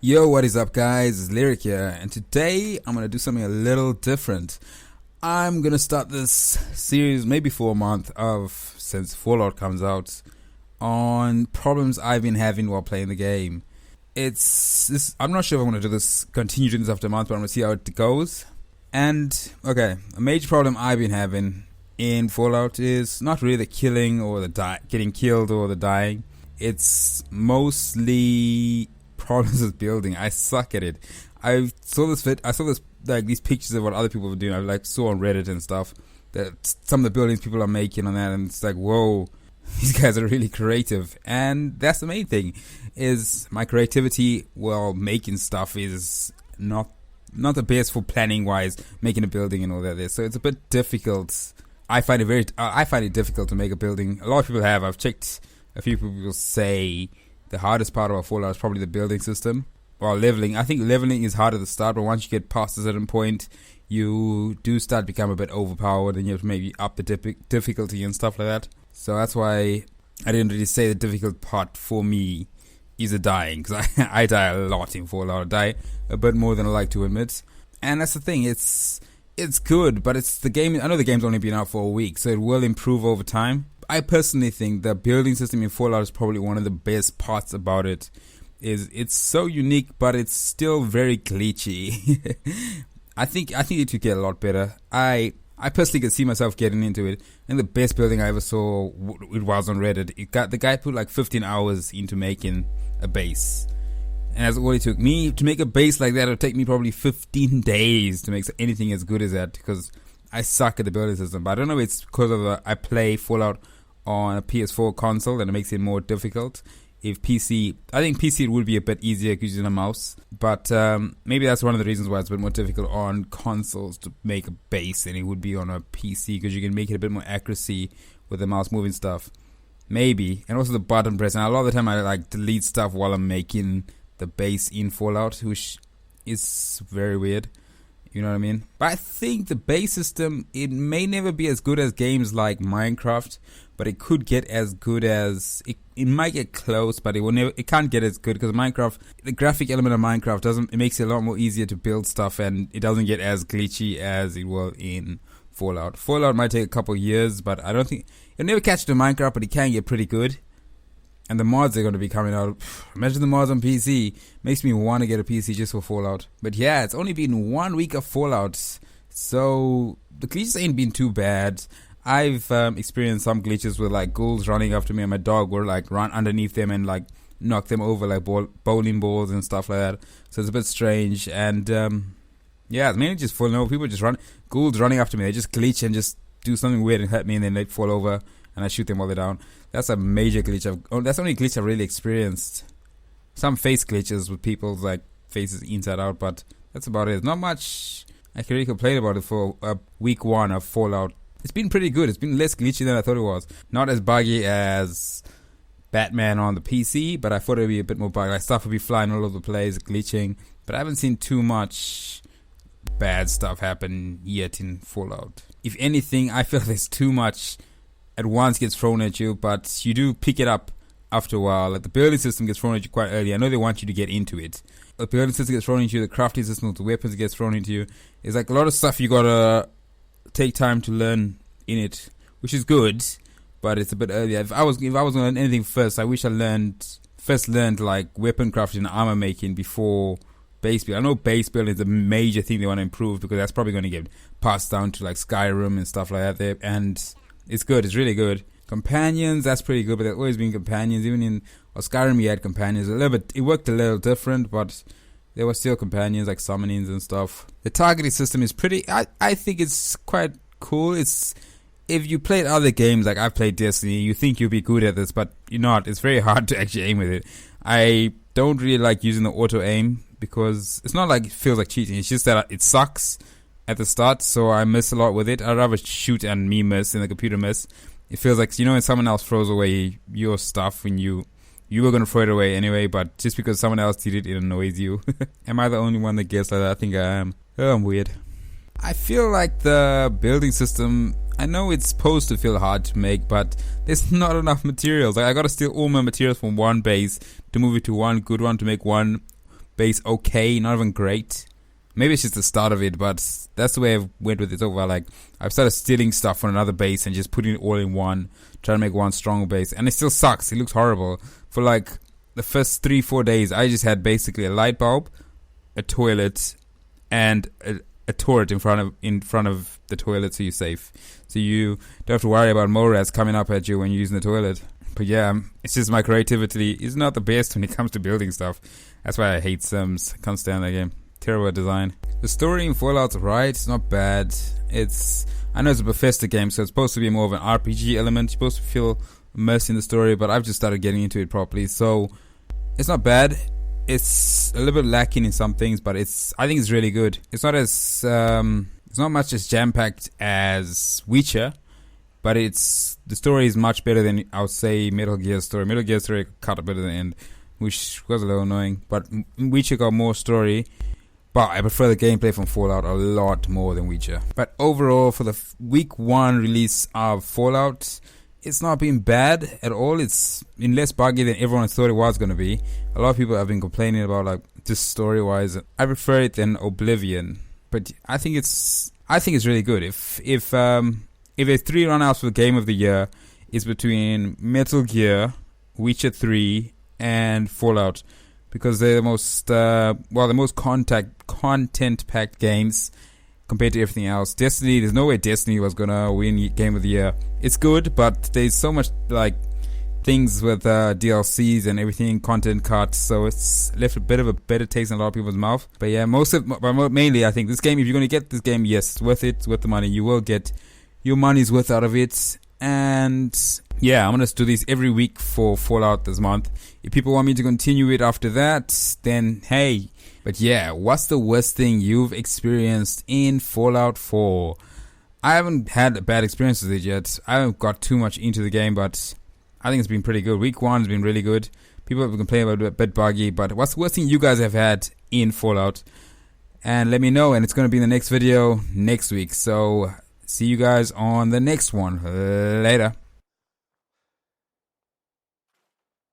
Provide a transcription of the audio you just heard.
Yo, what is up, guys? It's Leoric here, and today I'm gonna do something a little different. I'm gonna start this series, maybe for a month since Fallout comes out, on problems I've been having while playing the game. I'm not sure if I'm gonna do this, continue doing this after a month, but I'm gonna see how it goes. And okay, a major problem I've been having in Fallout is not really the killing or the getting killed or the dying. It's mostly problems with building. I suck at it. I saw this like these pictures of what other people were doing. I saw on Reddit and stuff that some of the buildings people are making on that, and it's like, whoa, these guys are really creative. And that's the main thing, is my creativity while making stuff is not the best for planning wise, making a building and all that. So it's a bit difficult. I find it difficult to make a building. A lot of people have. I've checked. A few people say the hardest part about Fallout is probably the building system or leveling. I think leveling is hard at the start, but once you get past a certain point, you do start to become a bit overpowered, and you have to maybe up the difficulty and stuff like that. So that's why I didn't really say the difficult part for me is the dying, because I die a lot in Fallout. I die a bit more than I like to admit, and that's the thing. It's good, but it's the game. I know the game's only been out for a week, so it will improve over time. I personally think the building system in Fallout is probably one of the best parts about it. It's so unique, but it's still very glitchy. I think it could get a lot better. I personally could see myself getting into it. And the best building I ever saw, it was on Reddit. The guy put like 15 hours into making a base. And that's what it took me to make a base like that. It would take me probably 15 days to make anything as good as that, because I suck at the building system. But I don't know if it's because of I play Fallout on a PS4 console, and it makes it more difficult. I think PC it would be a bit easier using a mouse, but maybe that's one of the reasons why it's a bit more difficult on consoles to make a base than it would be on a PC, because you can make it a bit more accuracy with the mouse moving stuff. Maybe. And also the button press. And a lot of the time I delete stuff while I'm making the base in Fallout, which is very weird. You know what I mean? But I think the base system, it may never be as good as games like Minecraft, but it could get as good as it might get close, but it can't get as good, because Minecraft, the graphic element of Minecraft it makes it a lot more easier to build stuff, and it doesn't get as glitchy as it will in Fallout. Fallout might take a couple years, but I don't think it'll never catch to Minecraft, but it can get pretty good. And the mods are going to be coming out. Imagine the mods on PC. Makes me want to get a PC just for Fallout. But yeah, it's only been 1 week of Fallout, so the glitches ain't been too bad. I've experienced some glitches with ghouls running after me, and my dog will run underneath them and knock them over like bowling balls and stuff like that. So it's a bit strange. And yeah, it's mainly just falling over. People just ghouls running after me. They just glitch and just do something weird and hurt me, and then they fall over, and I shoot them while they're down. That's a major glitch. That's the only glitch I've really experienced. Some face glitches with people's faces inside out, but that's about it. Not much I can really complain about it for week 1 of Fallout. It's been pretty good. It's been less glitchy than I thought it was. Not as buggy as Batman on the PC, but I thought it would be a bit more buggy. Stuff would be flying all over the place, glitching. But I haven't seen too much bad stuff happen yet in Fallout. If anything, I feel there's too much at once gets thrown at you, but you do pick it up after a while. The building system gets thrown at you quite early. I know they want you to get into it. The building system gets thrown into you, the crafting system, the weapons gets thrown into you. It's a lot of stuff you gotta take time to learn in it, which is good, but it's a bit earlier. If I was gonna learn anything first, I wish I first learned weapon crafting and armor making before base building. I know base building is a major thing they want to improve, because that's probably going to get passed down to Skyrim and stuff like that there, and it's good. It's really good. Companions, that's pretty good, but there's always been companions. Even in Skyrim, you had companions. It worked a little different, but there were still companions, like summonings and stuff. The targeting system is pretty. I think it's quite cool. It's if you played other games, like I've played Destiny, you think you'll be good at this, but you're not. It's very hard to actually aim with it. I don't really like using the auto aim, because it's not like it feels like cheating. It's just that it sucks at the start, so I miss a lot with it. I'd rather shoot and me miss and the computer miss. It feels like, when someone else throws away your stuff when you were going to throw it away anyway, but just because someone else did it, it annoys you. Am I the only one that gets like that? I think I am. Oh, I'm weird. I feel like the building system, I know it's supposed to feel hard to make, but there's not enough materials. I gotta steal all my materials from one base to move it to one good one to make one base okay, not even great. Maybe it's just the start of it, but that's the way I went with it so far. Like, I've started stealing stuff from another base and just putting it all in one, trying to make one strong base, and it still sucks. It looks horrible. For like the first 3-4 days, I just had basically a light bulb, a toilet, and a turret in front of the toilet, so you're safe. So you don't have to worry about Morats coming up at you when you're using the toilet. But yeah, it's just my creativity is not the best when it comes to building stuff. That's why I hate Sims. Can't stand that game. Terrible design. The story in Fallout's right. It's not bad. I know it's a Bethesda game, so it's supposed to be more of an RPG element. You're supposed to feel immersed in the story, but I've just started getting into it properly, so it's not bad. It's a little bit lacking in some things, but I think it's really good. It's not much as jam-packed as Witcher, but the story is much better than, I would say, Metal Gear's story. Metal Gear's story cut a bit at the end, which was a little annoying, but Witcher got more story. But I prefer the gameplay from Fallout a lot more than Witcher. But overall, for the week 1 release of Fallout, it's not been bad at all. It's been less buggy than everyone thought it was going to be. A lot of people have been complaining about, like, just story-wise. I prefer it than Oblivion, but I think it's really good. If there's 3 run-outs for the Game of the Year, it's between Metal Gear, Witcher 3, and Fallout, because they're the most content-packed games compared to everything else. Destiny, there's no way Destiny was gonna win Game of the Year. It's good, but there's so much like things with DLCs and everything, content cuts, so it's left a bit of a better taste in a lot of people's mouth. But yeah, mainly I think this game, if you're gonna get this game, yes, it's worth it. It's worth the money. You will get your money's worth out of it. And yeah, I'm gonna do these every week for Fallout this month. If people want me to continue it after that, then hey. But yeah, what's the worst thing you've experienced in Fallout 4? I haven't had a bad experience with it yet. I haven't got too much into the game, but I think it's been pretty good. Week 1 has been really good. People have been complaining about it a bit buggy, but what's the worst thing you guys have had in Fallout? And let me know, and it's going to be in the next video next week. So see you guys on the next one. Later.